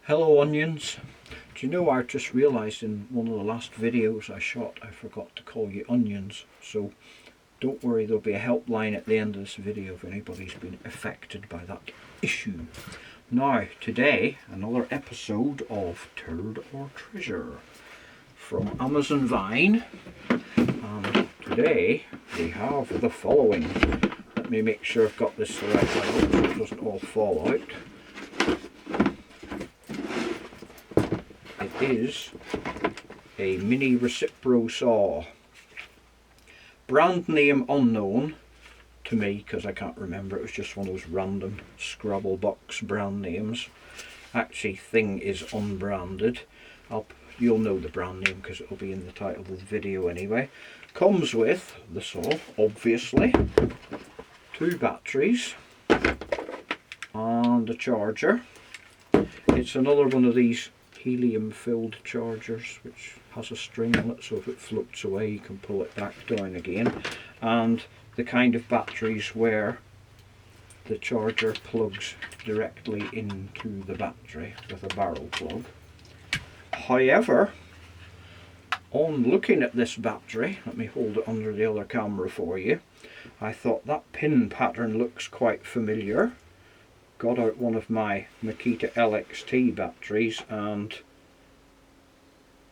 Hello onions. Do you know, I just realised in one of the last videos I shot I forgot to call you onions, so don't worry, there'll be a helpline at the end of this video if anybody's been affected by that issue. Now today another episode of Turd or Treasure from Amazon Vine, and today we have the following. Let me make sure I've got this the right way so it doesn't all fall out. It is a mini Recipro saw. Brand name unknown to me because I can't remember, it was just one of those random Scrabble box brand names. Actually, thing is unbranded. You'll know the brand name because it'll be in the title of the video anyway. Comes with the saw, obviously, 2 batteries and a charger. It's another one of these helium filled chargers which has a string on it, so if it floats away you can pull it back down again, and the kind of batteries where the charger plugs directly into the battery with a barrel plug. However, on looking at this battery, let me hold it under the other camera for you, I thought that pin pattern looks quite familiar. Got out one of my Makita LXT batteries and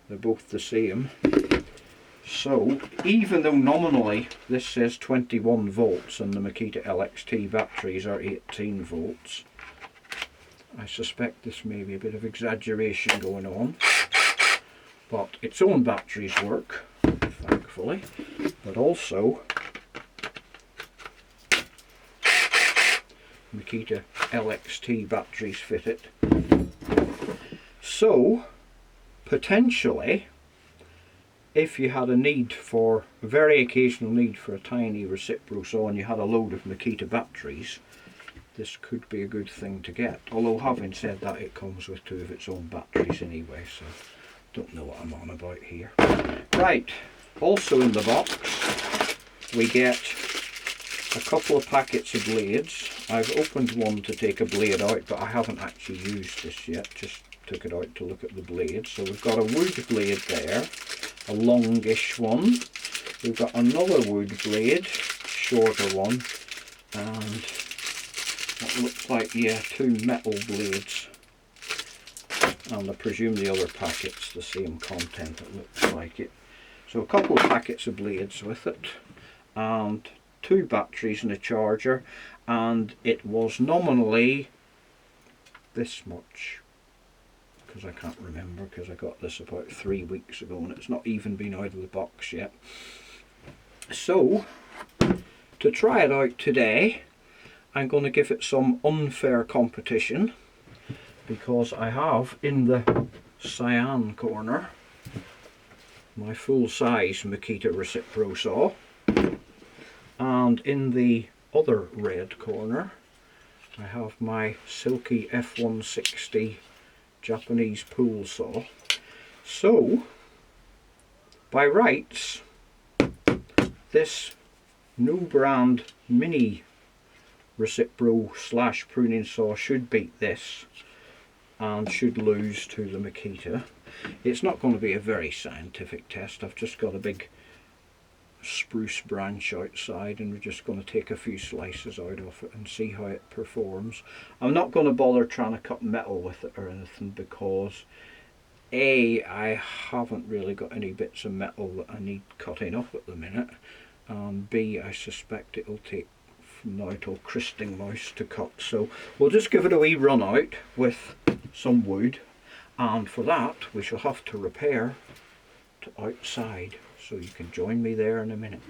they're both the same. So even though nominally this says 21 volts and the Makita LXT batteries are 18 volts, I suspect this may be a bit of exaggeration going on, but its own batteries work, thankfully, but also Makita LXT batteries fit it. So potentially, if you had a very occasional need for a tiny Recipro saw and you had a load of Makita batteries, this could be a good thing to get. Although having said that, it comes with 2 of its own batteries anyway, so don't know what I'm on about here. Right, also in the box we get a couple of packets of blades. I've opened one to take a blade out, but I haven't actually used this yet, just took it out to look at the blades. So we've got a wood blade there, a longish one. We've got another wood blade, shorter one, and what looks like, 2 metal blades. And I presume the other packet's the same content, it looks like it. So a couple of packets of blades with it, and 2 batteries and a charger, and it was nominally this much, because I can't remember, because I got this about 3 weeks ago and it's not even been out of the box yet. So to try it out today, I'm going to give it some unfair competition, because I have in the cyan corner my full-size Makita Recipro saw, and in the other red corner I have my silky F160 Japanese pool saw. So by rights this no brand mini Recipro / pruning saw should beat this and should lose to the Makita. It's not going to be a very scientific test. I've just got a big spruce branch outside and we're just going to take a few slices out of it and see how it performs. I'm not going to bother trying to cut metal with it or anything, because A, I haven't really got any bits of metal that I need cutting up at the minute, and B, I suspect it'll take from now till Christing Mouse to cut. So we'll just give it a wee run out with some wood, and for that we shall have to repair to outside. So you can join me there in a minute.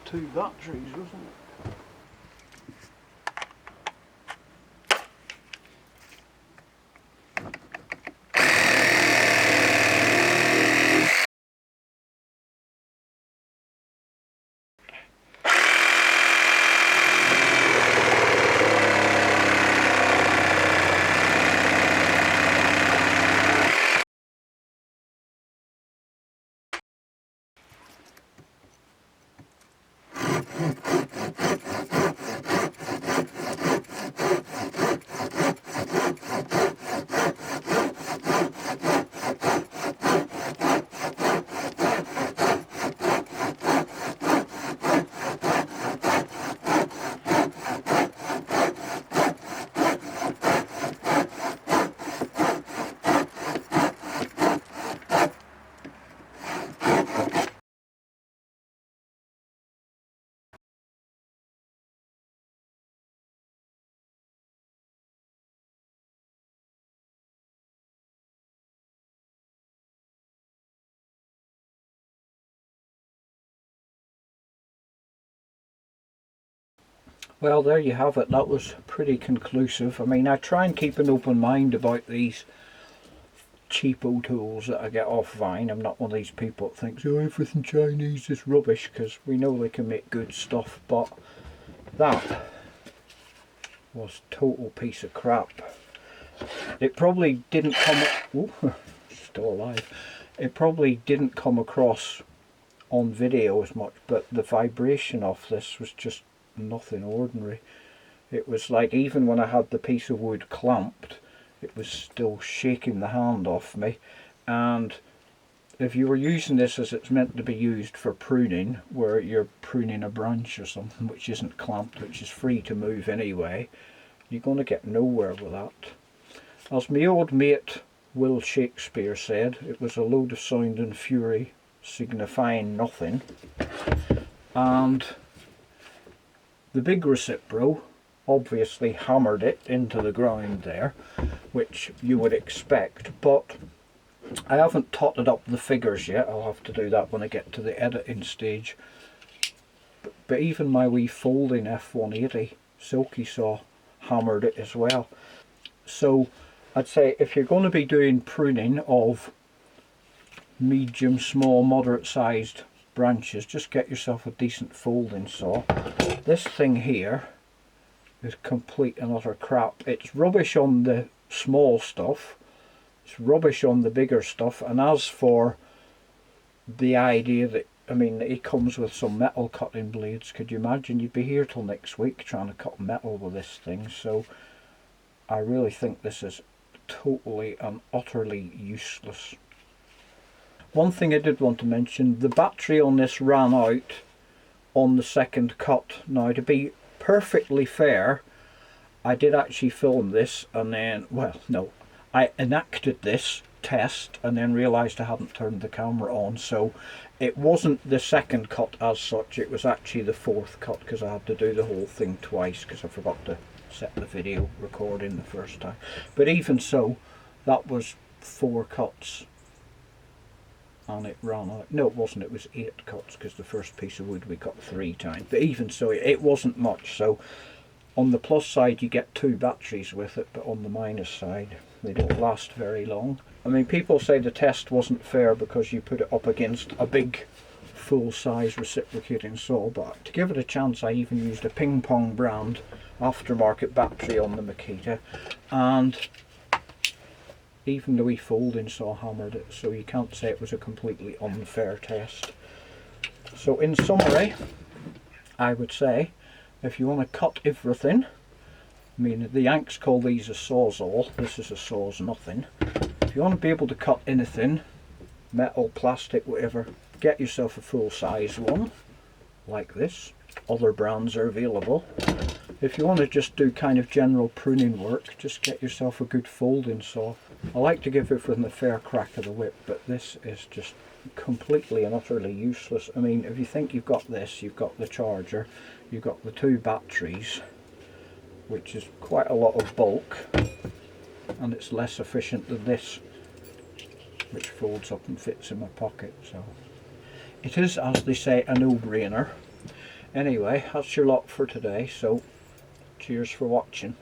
2 batteries, wasn't it? Well, there you have it. That was pretty conclusive. I mean, I try and keep an open mind about these cheapo tools that I get off Vine. I'm not one of these people that thinks, oh, everything Chinese is rubbish, because we know they can make good stuff, but that was a total piece of crap. It probably didn't come... Ooh, still alive. It probably didn't come across on video as much, but the vibration of this was just nothing ordinary. It was like, even when I had the piece of wood clamped, it was still shaking the hand off me. And if you were using this as it's meant to be used for pruning, where you're pruning a branch or something which isn't clamped, which is free to move anyway, you're going to get nowhere with that. As my old mate Will Shakespeare said, it was a load of sound and fury signifying nothing. And the big Recipro obviously hammered it into the ground there, which you would expect, but I haven't totted up the figures yet. I'll have to do that when I get to the editing stage. But even my wee folding F180 silky saw hammered it as well. So I'd say if you're going to be doing pruning of medium, small, moderate sized branches, just get yourself a decent folding saw. This thing here is complete and utter crap. It's rubbish on the small stuff, it's rubbish on the bigger stuff, and as for the idea that, I mean, it comes with some metal cutting blades, could you imagine? You'd be here till next week trying to cut metal with this thing. So I really think this is totally and utterly useless. One thing I did want to mention, the battery on this ran out on the second cut. Now, to be perfectly fair, I did actually film this and then, well, no, I enacted this test and then realised I hadn't turned the camera on, so it wasn't the second cut as such, it was actually the fourth cut, because I had to do the whole thing twice because I forgot to set the video recording the first time. But even so, that was 4 cuts and it ran out. No, it wasn't, it was 8 cuts, because the first piece of wood we cut 3 times. But even so, it wasn't much. So on the plus side you get 2 batteries with it, but on the minus side they don't last very long. I mean, people say the test wasn't fair because you put it up against a big full-size reciprocating saw, but to give it a chance I even used a ping pong brand aftermarket battery on the Makita, and even the wee folding saw hammered it, so you can't say it was a completely unfair test. So in summary, I would say if you want to cut everything, I mean, the Yanks call these a sawzall, this is a saw's nothing. If you want to be able to cut anything, metal, plastic, whatever, get yourself a full-size one like this. Other brands are available. If you want to just do kind of general pruning work, just get yourself a good folding saw. I like to give everything a fair crack of the whip, but this is just completely and utterly useless. I mean, if you think you've got this, you've got the charger, you've got the 2 batteries, which is quite a lot of bulk, and it's less efficient than this, which folds up and fits in my pocket. So it is, as they say, a no-brainer. Anyway, that's your lot for today, so cheers for watching.